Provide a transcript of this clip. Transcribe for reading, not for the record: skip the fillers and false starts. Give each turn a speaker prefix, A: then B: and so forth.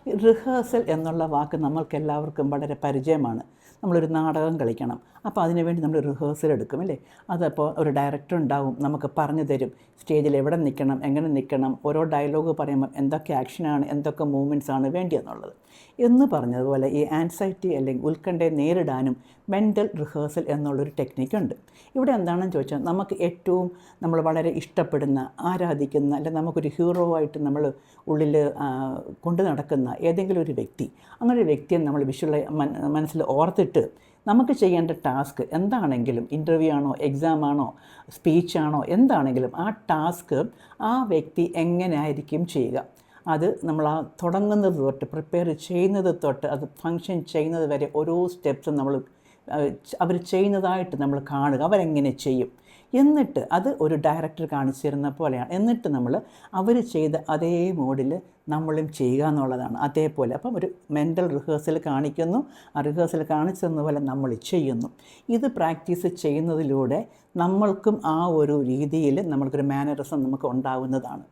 A: Rehearsal എന്നുള്ള വാക്ക് നമ്മൾക്കെല്ലാവർക്കും വളരെ പരിചയമാണ്. നമ്മളൊരു നാടകം കളിക്കണം, അപ്പോൾ അതിനുവേണ്ടി നമ്മൾ റിഹേഴ്സൽ എടുക്കും അല്ലേ. അതപ്പോൾ ഒരു ഡയറക്ടർ ഉണ്ടാവും, നമുക്ക് പറഞ്ഞു തരും സ്റ്റേജിൽ എവിടെ നിൽക്കണം, എങ്ങനെ നിൽക്കണം, ഓരോ ഡയലോഗ് പറയുമ്പോൾ എന്തൊക്കെ ആക്ഷനാണ്, എന്തൊക്കെ മൂവ്മെൻറ്റ്സ് ആണ് വേണ്ടിയെന്നുള്ളത്. എന്ന് പറഞ്ഞതുപോലെ ഈ ആൻസൈറ്റി അല്ലെങ്കിൽ ഉത്കണ്ഠയെ നേരിടാനും മെൻ്റൽ റിഹേഴ്സൽ എന്നുള്ളൊരു ടെക്നിക്കുണ്ട്. ഇവിടെ എന്താണെന്ന് ചോദിച്ചാൽ, നമുക്ക് ഏറ്റവും നമ്മൾ വളരെ ഇഷ്ടപ്പെടുന്ന, ആരാധിക്കുന്ന, അല്ലെങ്കിൽ നമുക്കൊരു ഹീറോ ആയിട്ട് നമ്മൾ ഉള്ളിൽ കൊണ്ടു നടക്കുന്ന ഏതെങ്കിലും ഒരു വ്യക്തി, അങ്ങനെ ഒരു വ്യക്തിയെ നമ്മൾ മനസ്സിൽ ഓർത്തിട്ട് നമുക്ക് ചെയ്യേണ്ട ടാസ്ക് എന്താണെങ്കിലും, ഇൻ്റർവ്യൂ ആണോ, എക്സാം ആണോ, സ്പീച്ചാണോ, എന്താണെങ്കിലും ആ ടാസ്ക് ആ വ്യക്തി എങ്ങനെയായിരിക്കും ചെയ്യുക, അത് നമ്മൾ ആ തുടങ്ങുന്നത് തൊട്ട് പ്രിപ്പയർ ചെയ്യുന്നത് തൊട്ട് അത് ഫങ്ഷൻ ചെയ്യുന്നത് വരെ ഓരോ സ്റ്റെപ്സും നമ്മൾ അവർ ചെയ്യുന്നതായിട്ട് നമ്മൾ കാണുക, അവരെങ്ങനെ ചെയ്യും, എന്നിട്ട് അത് ഒരു ഡയറക്ടർ കാണിച്ചു തരുന്ന പോലെയാണ്. എന്നിട്ട് നമ്മൾ അവർ ചെയ്ത അതേ മോഡിൽ നമ്മളും ചെയ്യുക എന്നുള്ളതാണ്, അതേപോലെ. അപ്പം ഒരു മെൻ്റൽ റിഹേഴ്സൽ കാണിക്കുന്നു, ആ റിഹേഴ്സൽ കാണിച്ചു തന്ന പോലെ നമ്മൾ ചെയ്യുന്നു. ഇത് പ്രാക്ടീസ് ചെയ്യുന്നതിലൂടെ നമ്മൾക്കും ആ ഒരു രീതിയിൽ നമ്മൾക്കൊരു മാനറിസം നമുക്ക് ഉണ്ടാകുന്നതാണ്.